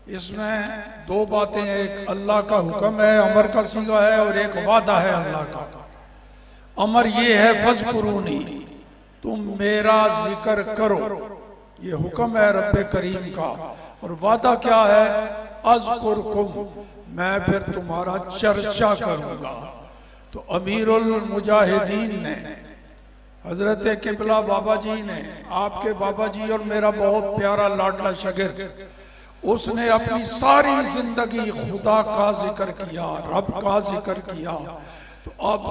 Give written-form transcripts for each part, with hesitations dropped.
इसमें दो बातें हैं, एक अल्लाह का हुक्म है, अमर का सीगा है, और एक वादा है अल्लाह का। अमर ये है फज़कुरूनी, तुम मेरा जिक्र करो, ये हुक्म है रब्बे करीम का। और वादा क्या है? अज़कुरकुम, मैं फिर तुम्हारा चर्चा करूंगा। तो अमीरुल मुजाहिदीन ने, हजरत किबला बाबा जी ने, आपके बाबा जी और मेरा बहुत प्यारा लाडला शागिर्द, उसने अपनी सारी जिंदगी खुदा का जिक्र किया, रब का जिक्र किया। तो अब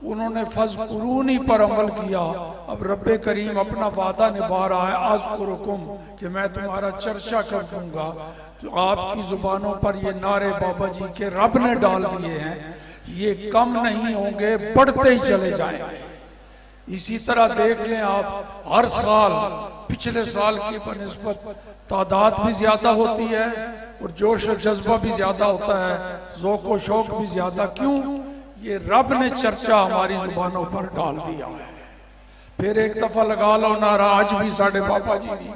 उन्होंने फज़कुरूनी पर अमल किया। अब रब्बे करीम अपना वादा निभा रहा है, अज़कुरुकुम, कि मैं तुम्हारा चर्चा कर दूंगा। तो आपकी जुबानों पर ये नारे बाबा जी के रब ने डाल दिए हैं, ये कम नहीं होंगे, बढ़ते ही चले जाएंगे। इसी तरह देख लें आप, हर साल पिछले साल की बनिस्बत तादाद भी ज्यादा होती है और जोश और जज्बा भी ज्यादा होता है, ज़ौक़ व शौक भी ज्यादा। क्यों? ये रब ने चर्चा हमारी जुबानों पर डाल दिया है। फिर एक दफा लगा लो नारा, आज भी साढ़े बाबा जी भी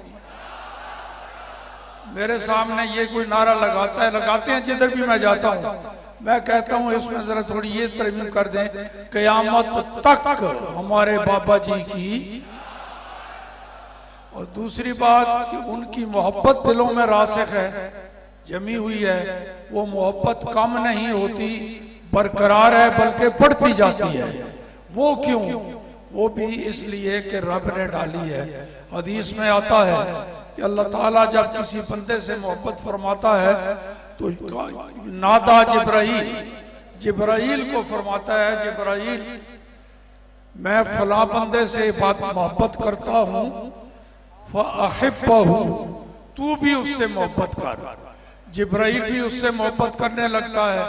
मेरे सामने ये कोई नारा लगाते हैं जिधर भी मैं जाता हूँ। मैं कहता हूँ इसमें जरा थोड़ी ये तरमीम कर दें, क़यामत तक हमारे बाबा जी की। और दूसरी बात कि उनकी मोहब्बत दिलों में रासिख है, जमी हुई है। वो मोहब्बत कम नहीं होती, बरकरार है, बल्कि बढ़ती जाती है। वो क्यों? वो भी इसलिए कि रब ने डाली है। हदीस में आता है कि अल्लाह ताला जब किसी बंदे से मोहब्बत फरमाता है तो नादा जिब्राइल, जिब्राइल को फरमाता है, जिब्राइल मैं फला बंदे से बात मोहब्बत करता हूँ, फ़अहिब्बहु, तू भी उससे मोहब्बत कर। जिब्राइल भी उससे मोहब्बत करने लगता है।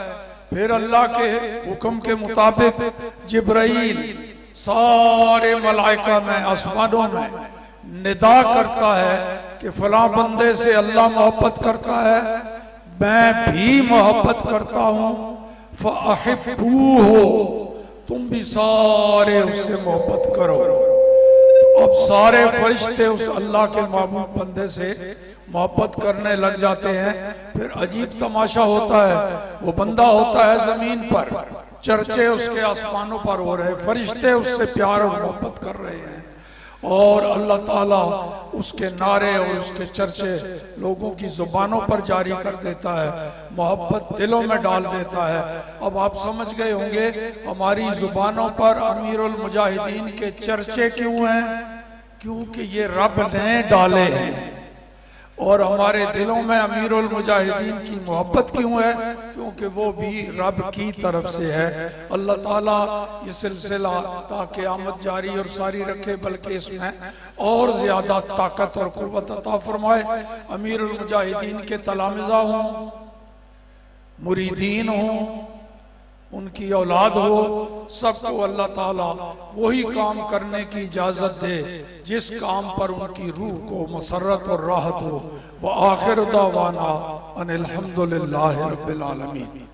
फिर अल्लाह के हुक्म के मुताबिक जिब्राइल सारे मलाइका में, आसमानों में निदा करता है कि फला बंदे से अल्लाह मोहब्बत करता है, मैं भी मोहब्बत करता हूँ, फ़अहिब्बूहु, तुम भी सारे उससे मोहब्बत करो। अब सारे फरिश्ते उस अल्लाह के महबूब बंदे से मोहब्बत करने लग जाते हैं। फिर अजीब तमाशा होता है, वो बंदा होता है जमीन पर, चर्चे उसके आसमानों पर हो रहे, फरिश्ते उससे प्यार और मोहब्बत कर रहे हैं, और अल्लाह ताला उसके नारे और उसके चर्चे लोगों की जुबानों पर जारी कर देता है, मोहब्बत दिलों में डाल देता है। अब आप समझ गए होंगे हमारी जुबानों पर अमीरुल मुजाहिदीन के चर्चे क्यों हैं? क्योंकि ये रब ने डाले हैं। और हमारे दिलों में अमीरुल मुजाहिदीन की मोहब्बत क्यों है? क्योंकि वो भी रब की तरफ से है। अल्लाह ताला ये सिलसिला ताकि क़यामत जारी और सारी रखे, बल्कि इसमें और ज्यादा ताकत और कुव्वत अता फरमाए। अमीरुल मुजाहिदीन के तलामिज़ा हों, मुरीदीन हों, उनकी औलाद हो, सबको अल्लाह ताला वही काम करने की इजाजत दे जिस काम पर उनकी रूह को मसरत और राहत हो। व आखिर दावाना अनिल हम्दुलिल्लाहि रब्बिल आलमीन।